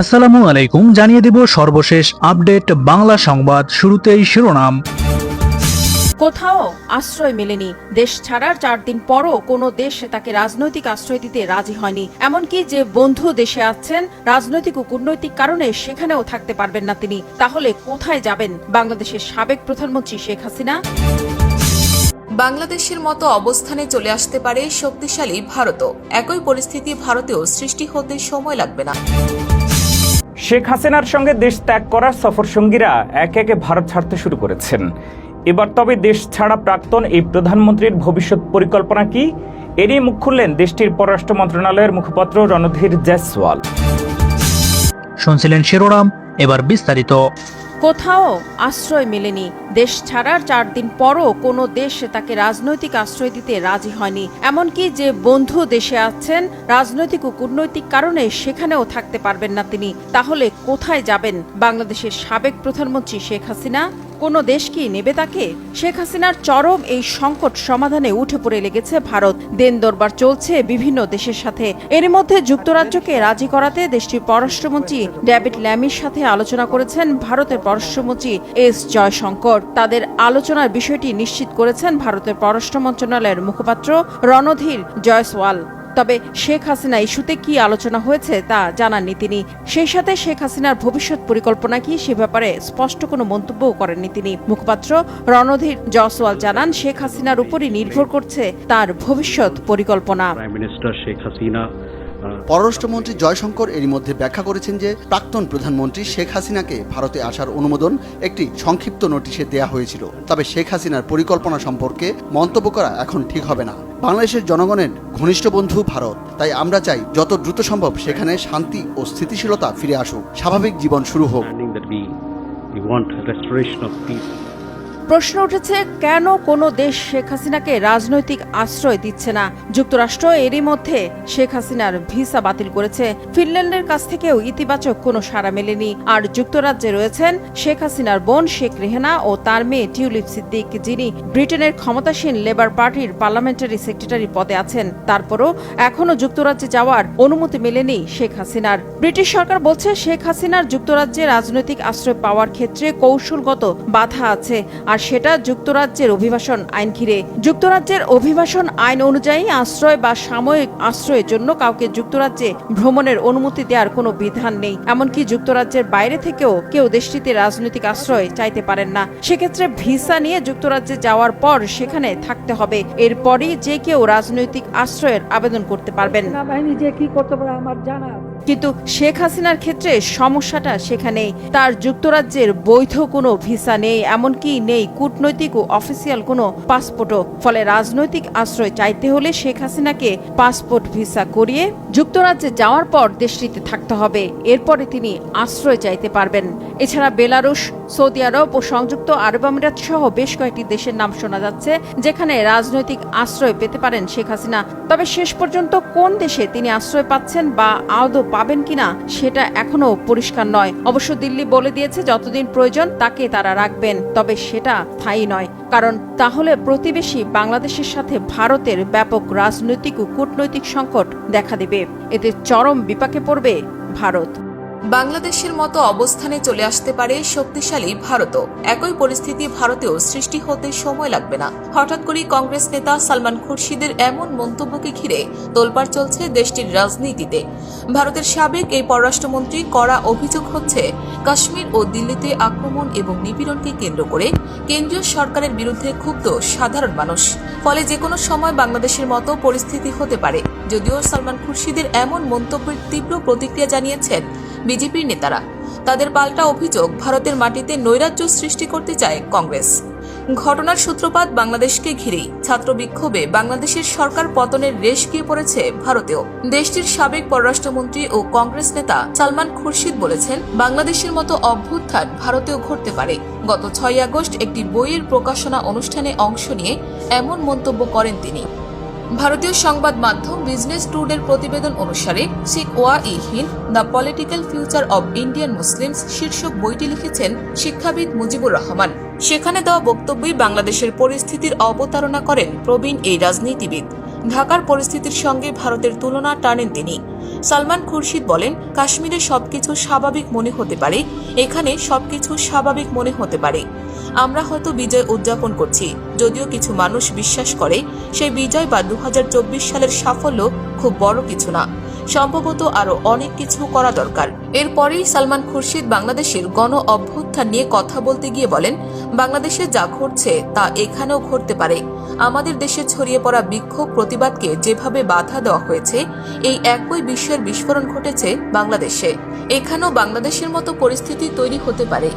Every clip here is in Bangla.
আসসালামু আলাইকুম, জানিয়ে দেব সর্বশেষ আপডেট বাংলা সংবাদ। শুরুতেই শিরোনাম। কোথাও আশ্রয় মেলেনি, দেশ ছাড়ার 4 দিন পরও কোনো দেশ তাকে রাজনৈতিক আশ্রয় দিতে রাজি হয়নি। এমনকি যে বন্ধু দেশে আছেন, রাজনৈতিক ও কূটনৈতিক কারণে সেখানেও থাকতে পারবেন না তিনি। তাহলে কোথায় যাবেন বাংলাদেশের সাবেক প্রধানমন্ত্রী শেখ হাসিনা? বাংলাদেশের মতো অবস্থানে চলে আসতে পারে শক্তিশালী ভারতও। একই পরিস্থিতি ভারতেও সৃষ্টি হতে সময় লাগবে না। শেখ হাসিনার সঙ্গে দেশ ত্যাগ করার সফরসঙ্গীরা একে একে ভারত ছাড়তে শুরু করেছেন। এবার তবে দেশ ছাড়া প্রাক্তন এই প্রধানমন্ত্রীর ভবিষ্যৎ পরিকল্পনা কি, এরই মুখ খুললেন দেশটির পররাষ্ট্র মন্ত্রণালয়ের মুখপাত্র রণধীর জয়সওয়াল। শুনছিলেন শিরোনাম, এবার বিস্তারিত। কোথাও আশ্রয় মেলেনি, দেশ ছাড়ার 4 দিন পরও কোনো দেশ তাকে রাজনৈতিক আশ্রয় দিতে রাজি হয়নি। এমনকি যে বন্ধু দেশে আছেন, রাজনৈতিক ও কূটনৈতিক কারণে সেখানেও থাকতে পারবেন না তিনি। তাহলে কোথায় যাবেন বাংলাদেশের সাবেক প্রধানমন্ত্রী শেখ হাসিনা? কোনো দেশ কি নেবে তাকে? শেখ হাসিনার চরম এই সংকট সমাধানে উঠে পড়ে লেগেছে ভারত। দেন দরবার চলছে বিভিন্ন দেশের সাথে। এর মধ্যে যুক্তরাজ্যকে রাজি করাতে দেশটির পররাষ্ট্রমন্ত্রী ডেভিড ল্যামির সাথে আলোচনা করেছেন ভারতের পররাষ্ট্রমন্ত্রী এস জয়শঙ্কর। তাদের আলোচনার বিষয়টি নিশ্চিত করেছেন ভারতের পররাষ্ট্র মন্ত্রণালয়ের মুখপাত্র রণধীর জয়সওয়াল। তবে শেখ হাসিনা ইস্যুতে কি আলোচনা হয়েছে তা জানাননি তিনি। সেই সাথে শেখ হাসিনার ভবিষ্যৎ পরিকল্পনা কি সে ব্যাপারে স্পষ্ট কোনো মন্তব্যও করেননি তিনি। মুখপাত্র রণধীর জয়সওয়াল জানান, শেখ হাসিনার উপরই নির্ভর করছে তার ভবিষ্যৎ পরিকল্পনা। পররাষ্ট্রমন্ত্রী জয়শঙ্কর এরই মধ্যে ব্যাখ্যা করেছেন যে প্রাক্তন প্রধানমন্ত্রী শেখ হাসিনাকে ভারতে আসার অনুমোদন একটি সংক্ষিপ্ত নোটিশে দেয়া হয়েছিল। তবে শেখ হাসিনার পরিকল্পনা সম্পর্কে মন্তব্য করা এখন ঠিক হবে না। বাংলাদেশের জনগণের ঘনিষ্ঠ বন্ধু ভারত, তাই আমরা চাই যত দ্রুত সম্ভব সেখানে শান্তি ও স্থিতিশীলতা ফিরে আসুক, স্বাভাবিক জীবন শুরু হোক। প্রশ্ন উঠেছে, কেন কোনো দেশ শেখ হাসিনাকে রাজনৈতিক আশ্রয় দিচ্ছে না? যুক্তরাষ্ট্র এরই মধ্যে শেখ হাসিনার ভিসা বাতিল করেছে। ফিনল্যান্ডের কাছ থেকেও ইতিবাচক কোনো সাড়া মেলেনি। আর যুক্তরাজ্যে রয়েছেন শেখ হাসিনার বোন শেখ রেহেনা ও তার মেয়ে টিউলিপ সিদ্দিক, যিনি ব্রিটেনের ক্ষমতাসীন লেবার পার্টির পার্লামেন্টারি সেক্রেটারি পদে আছেন। তারপরও এখনো যুক্তরাজ্যে যাওয়ার অনুমতি মেলেনি শেখ হাসিনার। ব্রিটিশ সরকার বলছে, শেখ হাসিনার যুক্তরাজ্যে রাজনৈতিক আশ্রয় পাওয়ার ক্ষেত্রে কৌশলগত বাধা আছে, আর সেটা যুক্তরাজ্যের অভিবাসন আইন ঘিরে। যুক্তরাজ্যের অভিবাসন আইন অনুযায়ী আশ্রয় বা সাময়িক আশ্রয়ের জন্য কাউকে যুক্তরাজ্যে ভ্রমণের অনুমতি দেওয়ার কোনো বিধান নেই। এমনকি যুক্তরাজ্যের বাইরে থেকেও কেউ দেশটিতে রাজনৈতিক আশ্রয় চাইতে পারেন না। সেক্ষেত্রে ভিসা নিয়ে যুক্তরাজ্যে যাওয়ার পর সেখানে থাকতে হবে। এরপরই যে কেউ রাজনৈতিক আশ্রয়ের আবেদন করতে পারবেন। কিন্তু শেখ হাসিনার ক্ষেত্রে সমস্যাটা সেখানেই। তার যুক্তরাজ্যের বৈধ কোনো ভিসা নেই, এমনকি নেই কূটনৈতিক ও অফিসিয়াল কোনো পাসপোর্টও। ফলে রাজনৈতিক আশ্রয় চাইতে হলে শেখ হাসিনাকে পাসপোর্ট ভিসা করিয়ে যুক্তরাজ্যে যাওয়ার পর দেশটিতে থাকতে হবে। এরপরে তিনি আশ্রয় চাইতে পারবেন। এছাড়া বেলারুশ, সৌদি আরব ও সংযুক্ত আরব আমিরাত সহ বেশ কয়েকটি দেশের নাম শোনা যাচ্ছে যেখানে রাজনৈতিক আশ্রয় পেতে পারেন শেখ হাসিনা। তবে শেষ পর্যন্ত কোন দেশে তিনি আশ্রয় পাচ্ছেন বা আদৌ পাবেন কিনা সেটা এখনো পরিষ্কার নয়। অবশ্য দিল্লি বলে দিয়েছে যতদিন প্রয়োজন তাকে তারা রাখবেন, তবে সেটা স্থায়ী নয়। কারণ তাহলে প্রতিবেশী বাংলাদেশের সাথে ভারতের ব্যাপক রাজনৈতিক ও কূটনৈতিক সংকট দেখা দেবে। এতে চরম বিপাকে পড়বে ভারত। বাংলাদেশের মতো অবস্থানে চলে আসতে পারে শক্তিশালী ভারতও। একই পরিস্থিতি ভারতেও সৃষ্টি হতে সময় লাগবে না। হঠাৎ করেই কংগ্রেস নেতা সালমান খুরশিদের এমন মন্তব্যকে ঘিরে তোলপাড় চলছে দেশটির রাজনীতিতে। ভারতের সাবেক এই পররাষ্ট্রমন্ত্রী কড়া অভিযোগ হচ্ছে, কাশ্মীর ও দিল্লিতে আক্রমণ এবং নিপীড়নকে কেন্দ্র করে কেন্দ্রীয় সরকারের বিরুদ্ধে ক্ষুব্ধ সাধারণ মানুষ। ফলে যে কোনো সময় বাংলাদেশের মতো পরিস্থিতি হতে পারে। যদিও সালমান খুরশিদের এমন মন্তব্যের তীব্র প্রতিক্রিয়া জানিয়েছেন বিজেপির নেতারা। তাদের পাল্টা অভিযোগ, ভারতের মাটিতে নৈরাজ্য সৃষ্টি করতে চায় কংগ্রেস। ঘটনার সূত্রপাত বাংলাদেশকে ঘিরেই। ছাত্র বিক্ষোভে বাংলাদেশের সরকার পতনের রেশ গিয়ে পড়েছে ভারতেও। দেশটির সাবেক পররাষ্ট্রমন্ত্রী ও কংগ্রেস নেতা সালমান খুরশিদ বলেছেন, বাংলাদেশের মতো অভ্যুত্থান ভারতেও ঘটতে পারে। গত 6 আগস্ট একটি বইয়ের প্রকাশনা অনুষ্ঠানে অংশ নিয়ে এমন মন্তব্য করেন তিনি। ভারতীয় সংবাদ মাধ্যম বিজনেস টুডের প্রতিবেদন অনুসারে শেখ ওয়াই-ই-হিন্দ the political future of Indian Muslims শীর্ষক বইটি লিখেছেন শিক্ষাবিদ মুজিবুর রহমান। সেখানে দেওয়া বক্তব্যে বাংলাদেশের পরিস্থিতির অবতারণা করেন প্রবীণ এই রাজনীতিবিদ। ঢাকার পরিস্থিতির সঙ্গে ভারতের তুলনা টানেন তিনি। সালমান খুরশিদ বলেন, কাশ্মীরে সবকিছু স্বাভাবিক মনে হতে পারে, এখানে সবকিছু স্বাভাবিক মনে হতে পারে। আমরা হয়তো বিজয় উদযাপন করছি, যদিও কিছু মানুষ বিশ্বাস করে সেই বিজয় বা 2024 সালের সাফল্য খুব বড় কিছু না, সম্ভবত আরো অনেক কিছু করা দরকার। এরপরেই সালমান খুরশিদ বাংলাদেশের গণ অভ্যুত্থান নিয়ে কথা বলতে গিয়ে বলেন, বাংলাদেশে যা ঘটছে তা এখানেও ঘটতে পারে। আমাদের দেশে ছড়িয়ে পড়া বিক্ষোভ প্রতিবাদকে যেভাবে বাধা দেওয়া হয়েছে, এই একই বিশ্বের বিস্ফোরণ ঘটেছে বাংলাদেশে। এখানেও বাংলাদেশের মতো পরিস্থিতি তৈরি হতে পারে।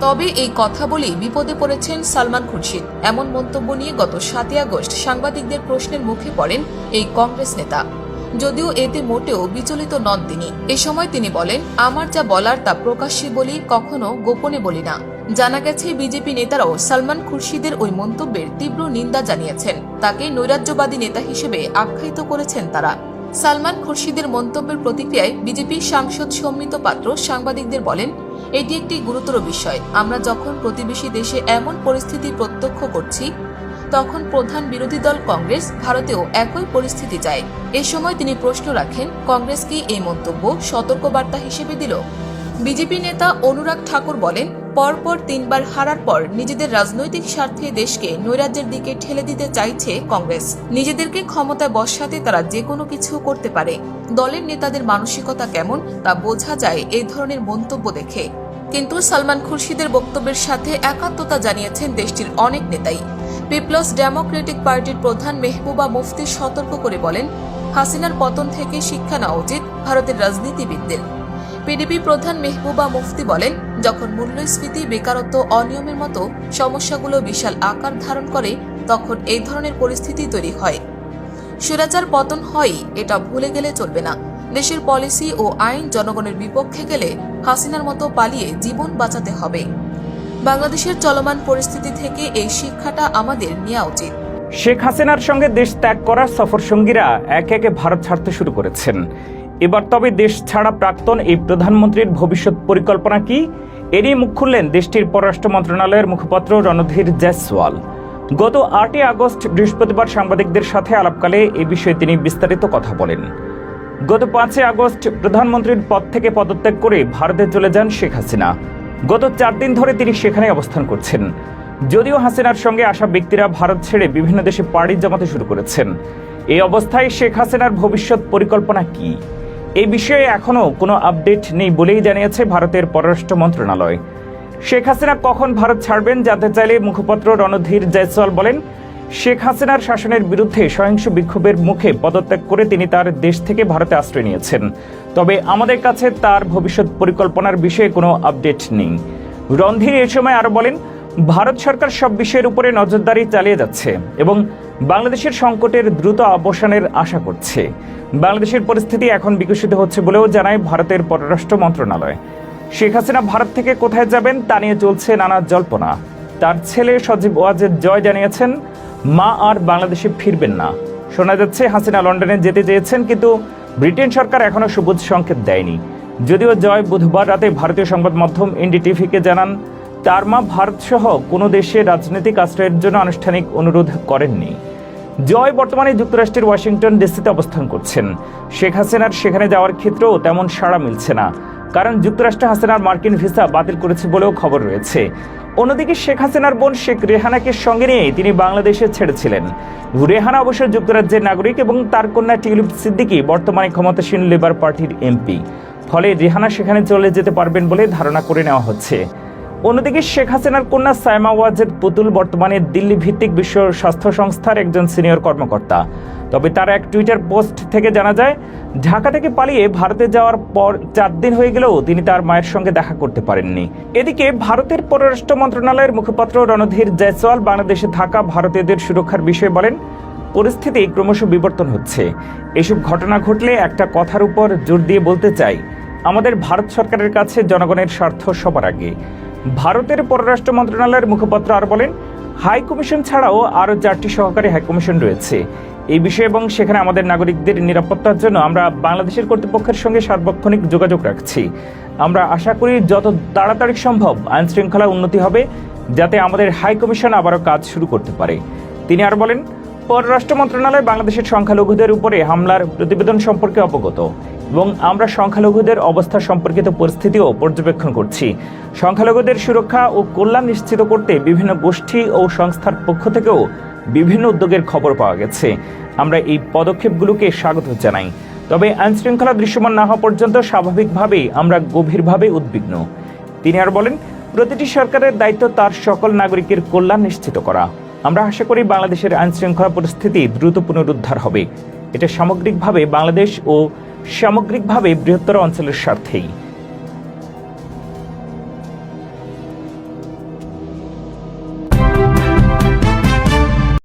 তবে এই কথা বলেই বিপদে পড়েছেন সালমান খুরশিদ। এমন মন্তব্য নিয়ে গত 7 আগস্ট সাংবাদিকদের প্রশ্নের মুখে পড়েন এই কংগ্রেস নেতা, যদিও এতে মোটেও বিচলিত নন তিনি। এ সময় তিনি বলেন, আমার যা বলার তা প্রকাশ্যে বলি, কখনো গোপনে বলি না। জানা গেছে বিজেপি নেতারাও সালমান খুরশিদের ওই মন্তব্যের তীব্র নিন্দা জানিয়েছেন, তাকে নৈরাজ্যবাদী নেতা হিসেবে আখ্যায়িত করেছেন তারা। সালমান খুরশিদের মন্তব্যের প্রতিক্রিয়ায় বিজেপি সাংসদ সৌমিত পাত্র সাংবাদিকদের বলেন, এটি একটি গুরুতর বিষয়। আমরা যখন প্রতিবেশী দেশে এমন পরিস্থিতি প্রত্যক্ষ করছি, তখন প্রধান বিরোধী দল কংগ্রেস ভারতেও একই পরিস্থিতি চায়। এ সময় তিনি প্রশ্ন রাখেন, কংগ্রেস কি এই মন্তব্য সতর্কবার্তা হিসেবে দিল? বিজেপি নেতা অনুরাগ ঠাকুর বলেন, পরপর 3 বার হারার পর নিজেদের রাজনৈতিক স্বার্থে দেশকে নৈরাজ্যের দিকে ঠেলে দিতে চাইছে কংগ্রেস। নিজেদেরকে ক্ষমতায় বসাতে তারা যে কোনো কিছু করতে পারে। দলের নেতাদের মানসিকতা কেমন তা বোঝা যায় এই ধরনের মন্তব্য দেখে। কিন্তু সালমান খুরশিদের বক্তব্যের সাথে একাত্মতা জানিয়েছেন দেশটির অনেক নেতাই। পিপলস ডেমোক্রেটিক পার্টির প্রধান মেহবুবা মুফতি সতর্ক করে বলেন, হাসিনার পতন থেকে শিক্ষা নেওয়া উচিত ভারতের রাজনীতিবিদদের। পিডিপি প্রধান মেহবুবা মুফতি বলেন, যখন মূল্যস্ফীতি, বেকারত্ব, অনিয়মের মতো সমস্যাগুলো বিশাল আকার ধারণ করে, তখন এই ধরনের পরিস্থিতি তৈরি হয়। স্বৈরাচার পতন হয়, এটা ভুলে গেলে চলবে না। দেশের পলিসি ও আইন জনগণের বিপক্ষে গেলে হাসিনার মতো পালিয়ে জীবন বাঁচাতে হবে। বাংলাদেশের চলমান পরিস্থিতি থেকে এই শিক্ষাটা আমাদের নেওয়া উচিত। শেখ হাসিনার সঙ্গে দেশ ত্যাগ করা সফর সঙ্গীরা একে একে ভারত ছাড়তে শুরু করেছেন। এবার তবে দেশ ছাড়া প্রাক্তন এই প্রধানমন্ত্রীর ভবিষ্যৎ পরিকল্পনা কি, এরই মুখ খুললেন দেশটির পররাষ্ট্র মন্ত্রণালয়ের মুখপাত্র রণধীর জয়সওয়াল। গত 8 আগস্ট বৃহস্পতিবার সাংবাদিকদের সাথে আলাপকালে এ বিষয়ে তিনি বিস্তারিত কথা বলেন। গত 5 আগস্ট প্রধানমন্ত্রীর পদ থেকে পদত্যাগ করে ভারতে চলে যান শেখ হাসিনা। গত 4 দিন ধরে তিনি সেখানে অবস্থান করছেন। যদিও হাসিনার সঙ্গে আসা ব্যক্তিরা ভারত ছেড়ে বিভিন্ন দেশে পাড়ি জমাতে শুরু করেছেন। এই অবস্থায় শেখ হাসিনার ভবিষ্যৎ পরিকল্পনা কি, এই বিষয়ে এখনও কোনো আপডেট নেই বলেই জানিয়েছে ভারতের পররাষ্ট্র মন্ত্রণালয়। শেখ হাসিনা কখন ভারত ছাড়বেন জানতে চাইলে মুখপাত্র রণধীর জয়সওয়াল বলেন, শেখ হাসিনার শাসনের বিরুদ্ধে সহিংস বিক্ষোভের মুখে পদত্যাগ করে তিনি তার দেশ থেকে ভারতে আশ্রয় নিয়েছেন। তবে আমাদের কাছে তার ভবিষ্যৎ পরিকল্পনার বিষয়ে কোনো আপডেট নেই। রণধীর এ সময় আরও বলেন, ভারত সরকার সব বিষয়ের উপরে নজরদারি চালিয়ে যাচ্ছে এবং বাংলাদেশের সংকটের দ্রুত অবসানের আশা করছে। বাংলাদেশের পরিস্থিতি এখন বিকশিত হচ্ছে বলেও জানায় ভারতের পররাষ্ট্র মন্ত্রণালয়। শেখ হাসিনা ভারত থেকে কোথায় যাবেন তা নিয়ে চলছে নানা জল্পনা। তার ছেলে সজীব ওয়াজেদ জয় জানিয়েছেন, মা আর বাংলাদেশে ফিরবেন না। শোনা যাচ্ছে হাসিনা লন্ডনে যেতে চেয়েছেন, কিন্তু ব্রিটেন সরকার এখনও সবুজ সংকেত দেয়নি। যদিও জয় বুধবার রাতে ভারতীয় সংবাদ মাধ্যম এনডিটিভিকে জানান, তার মা ভারতসহ কোনো দেশে রাজনৈতিক আশ্রয়ের জন্য আনুষ্ঠানিক অনুরোধ করেননি। জয় বর্তমানে যুক্তরাষ্ট্রের ওয়াশিংটন ডিসিতে অবস্থান করছেন। শেখ হাসিনার সেখানে যাওয়ার ক্ষেত্রেও তেমন সাড়া মিলছে না, কারণ যুক্তরাষ্ট্র হাসিনার মার্কিন ভিসা বাতিল করেছে বলেও খবর রয়েছে। অন্যদিকে শেখ হাসিনার বোন শেখ রেহানাকে সঙ্গে নিয়ে তিনি বাংলাদেশে ছেড়েছিলেন। রেহানা অবশ্য যুক্তরাজ্যের নাগরিক এবং তার কন্যা টিউলিপ সিদ্দিকী বর্তমানে ক্ষমতাসীন লেবার পার্টির এমপি। ফলে রেহানা সেখানে চলে যেতে পারবেন বলে ধারণা করে নেওয়া হচ্ছে। অন্যদিকে শেখ হাসিনার কন্যা সাইমা ওয়াজেদ পুতুল বর্তমানে দিল্লি ভিত্তিক বিশ্ব স্বাস্থ্য সংস্থার একজন সিনিয়র কর্মকর্তা। তবে তার এক টুইটার পোস্ট থেকে জানা যায়, ঢাকা থেকে পালিয়ে ভারতে যাওয়ার পর 4 দিন হয়ে গেলেও তিনি তার মায়ের সঙ্গে দেখা করতে পারেননি। এদিকে ভারতের পররাষ্ট্র মন্ত্রণালয়ের মুখপাত্র রণধীর জয়সওয়াল বাংলাদেশে থাকা ভারতীয়দের সুরক্ষার বিষয়ে বলেন, পরিস্থিতি ক্রমশ বিবর্তন হচ্ছে। এসব ঘটনা ঘটলে একটা কথার উপর জোর দিয়ে বলতে চাই, আমাদের ভারত সরকারের কাছে জনগণের স্বার্থ সবার আগে। ভারতের পররাষ্ট্র মন্ত্রণালয়ের মুখপাত্র আর বলেন, হাই কমিশন ছাড়াও আরও 4টি সহকারী হাই কমিশন রয়েছে। এই বিষয়ে এবং সেখানে আমাদের নাগরিকদের নিরাপত্তার জন্য আমরা বাংলাদেশের কর্তৃপক্ষের সঙ্গে সার্বক্ষণিক যোগাযোগ রাখছি। আমরা আশা করি যত তাড়াতাড়ি সম্ভব আইন শৃঙ্খলা উন্নতি হবে, যাতে আমাদের হাই কমিশন আবারও কাজ শুরু করতে পারে। তিনি আর বলেন, পররাষ্ট্র মন্ত্রণালয় বাংলাদেশের সংখ্যালঘুদের উপরে হামলার প্রতিবেদন সম্পর্কে অবগত এবং আমরা সংখ্যালঘুদের অবস্থা সম্পর্কিত পরিস্থিতিও পর্যবেক্ষণ করছি। সংখ্যালঘুদের সুরক্ষা ও কল্যাণ নিশ্চিত করতে বিভিন্ন গোষ্ঠী ও সংস্থার পক্ষ থেকেও বিভিন্ন উদ্যোগের খবর পাওয়া গেছে। আমরা এই পদক্ষেপগুলোকে স্বাগত জানাই। তবে আইনশৃঙ্খলা দৃশ্যমান না হওয়া পর্যন্ত স্বাভাবিকভাবেই আমরা গভীরভাবে উদ্বিগ্ন। তিনি আর বলেন, প্রতিটি সরকারের দায়িত্ব তার সকল নাগরিকের কল্যাণ নিশ্চিত করা। আমরা আশা করি বাংলাদেশের আইনশৃঙ্খলা পরিস্থিতি দ্রুত পুনরুদ্ধার হবে। এটা সামগ্রিকভাবে বাংলাদেশ ও সামগ্রিকভাবে বৃহত্তর অঞ্চলের স্বার্থেই।